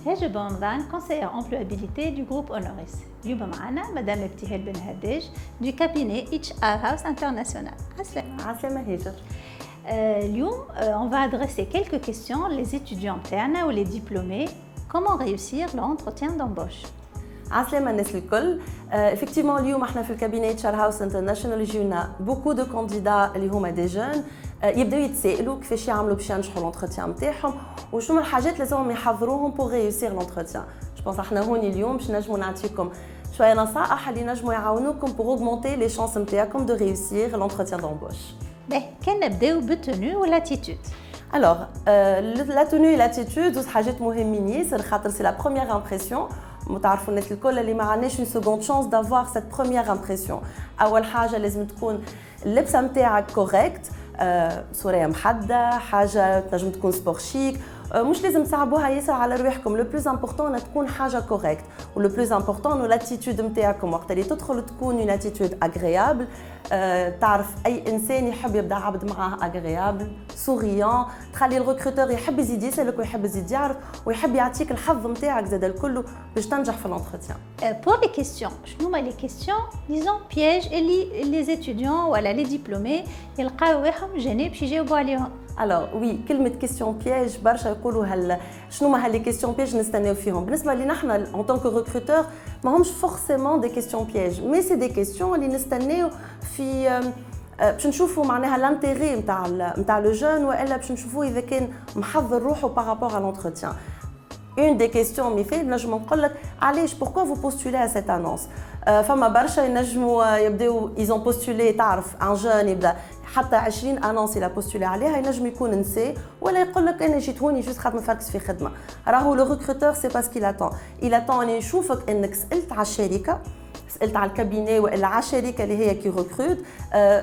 هاجة رمضان conseillère employabilité du groupe Honoris. اليوم معنا مدام ابتهال بن هداج du cabinet HR House International. عسلامة هاجر. اليوم on va adresser quelques questions les étudiants تاعنا ou les diplômés. Comment réussir l'entretien d'embauche? عسلامة الناس الكل. effectivement اليوم احنا في الكابيني HR House International يجيونا beaucoup de candidats اللي هما des jeunes يبداو يتسائلوا كيفاش يعملوا باش ينجحوا لونتروتيان نتاعهم وشنو الحاجات اللي لازمهم يحضروهم pour réussir l'entretien. je pense احنا هوني اليوم باش نجموا نعطيكم شويه نصائح اللي نجموا يعاونوكم pour augmenter les chances نتاعكم de réussir l'entretien d'embauche. كان نبداو بالتونو والاتيتود. Alors, la tenue et l'attitude, c'est حاجات مهمين ياسر خاطر c'est la première impression. متعرفوا الناس الكل اللي ما عندناش une seconde chance d'avoir cette première impression. أول حاجة لازم تكون اللبسة نتاعك correct، صورة محددة، حاجة تنجم تكون سبور شيك، مش لازم تصعبوها ياسر على رواحكم. لو بلوز امبورطون تكون حاجة كوريكت، ولو بلوز امبورطون لاتيتود نتاعكم وقت اللي تدخل تكون اون اتيتود اغريابل. تعرف اي انسان يحب يبدا عبد معاه اغريابل سوريان، تخلي الريكروتور يحب يزيد يسالك ويحب يزيد يعرف ويحب يعطيك الحظ نتاعك زاد الكل باش تنجح في الانتروتيان. Pour les questions, شنو هما les questions disons pièges اللي les étudiants ولا les diplômés يلقاو واحهم جاني باش يجاوبوا عليهم؟ Alors oui, كلمة كيستيون بياج برشا يقولوا شنو ما هاللي كيستيون بياج نستناو فيهم. بالنسبة لنا احنا en tant que recruteur ما همش forcément des questions pièges، mais c'est des questions اللي نستناو في باش نشوفوا معناها لانتيغي نتاع لو جون والا باش نشوفوا إذا كان محضر روحه بارابور على l'entretien. Une des questions مثال نجم نقول لك علاش pourquoi vous postulez à cette annonce. فما برشا ينجموا يبداو ils ont postulé تعرف ان جون يبدا حتى 20 انونس الى بوستولي عليها ينجم يكون نسي ولا يقول لك انا جيت هوني جوست خاطر نفركس في خدمه. راهو لو ريكروتور سي با سكيل اتون il attend ان يشوفك انك سالت على الشركه، سالت على الكابيني والا على الشركه اللي هي كي ريكروت،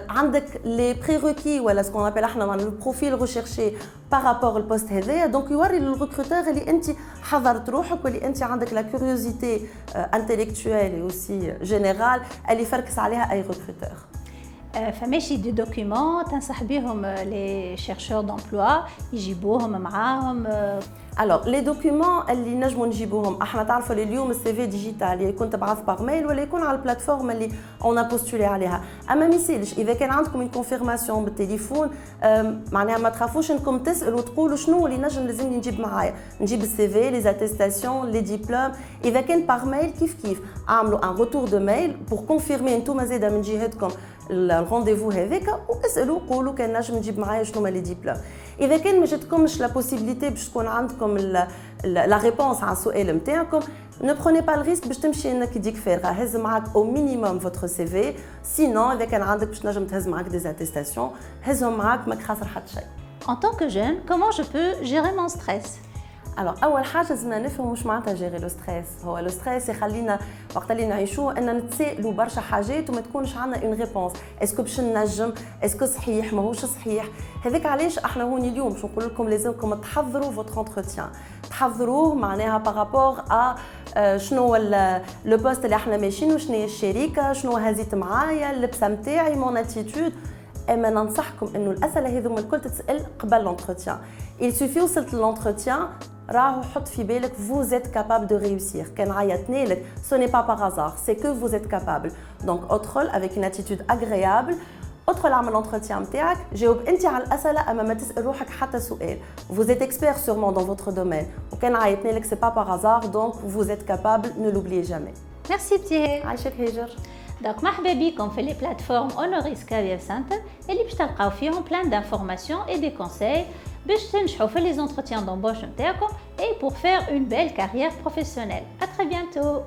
عندك لي بريروكي ولا سكون ابل احنا لو بروفيل ريشيرشي بارابور البوست هذايا. دونك يوري للريكروتور اللي انت حضرت روحك واللي انت عندك لا كيوريوزيتي انتيليكتويل وسي جينيرال اللي يفركس عليها اي ريكروتور. فماشي دي دوكيومون تنصح بهم لي شيرشور دومبلوا يجيبوهم معاهم؟ Alors les documents اللي نجموا نجيبوهم احنا تعرفوا اليوم السي في ديجيتال يكون تبعث باغ ميل ولا يكون على البلاتفورم اللي اون بوستولي عليها. اما ما يسالش اذا كان عندكم اون كونفيرماسيون بالتليفون معناها ما تخافوش انكم تسالوا وتقولوا شنو اللي لازمني نجيب معايا. نجيب السي في لي اتيستاسيون لي ديبلوم. اذا كان باغ ميل كيف اعملوا ان روتور دو ميل بور كونفيرمي انتم زاده من جهتكم الرونديفو هذاك واسالوا قولوا كان نجم نجيب معايا شنو هما لي ديبلوم. اذا كان ما جاتكمش لا بوسيبيليتي باش تكون عندكم لا ريبونس على السؤال نتاعكم ne prenez pas le risque باش تمشي انك يديك فارغه. هز معاك او مينيموم فوتر سي في، سينون اذا كان عندك باش نجم تهز معاك دي اتيستاسيون هزهم معاك ماك خاسر حتى شيء. En tant que jeune, comment je peux gérer mon stress? Alors اول حاجه لازمنا نفهموا واش معناتها جيري لو ستريس. هو لو ستريس يخلينا وقت اللي نعيشوه ان نتسائلوا برشا حاجات وما تكونش عندنا اون ريبونس. اسكو باش نجم، اسكو صحيح ماهوش صحيح. هذاك علاش احنا هوني اليوم باش نقول لكم لازمكم تحضروا فوتر انتروتيان، تحضروه معناها بارابور ا شنو لو بوست اللي احنا ماشيين وشنو هي الشركه، شنو هزيت معايا، اللبسه نتاعي، مون اتيتود. اما ننصحكم انه الاسئله هذوما الكل تتسال قبل لونتروتيان. il suffit وصلت لونتروتيان راهو حط في بالك vous êtes capable de réussir. كان عيطنا لك ce n'est pas par hasard, c'est que vous êtes capable. donc ادخل avec une attitude agréable، ادخل اعمل l'entretien نتاعك، جاوب انت على الاسئله اما ما تسال روحك حتى سؤال. vous êtes expert sûrement dans votre domaine وكان عيطنا لك c'est pas par hasard donc vous êtes capable, ne l'oubliez jamais. Merci Ptihel. عايشك هاجر. Donc مرحبا بكم في les plateformes Honoris Career Center اللي باش تلقاو فيهم plein d'informations et des conseils باش تنجحوا في les entretiens d'embauche نتاعكم et pour faire une belle carrière professionnelle. À très bientôt.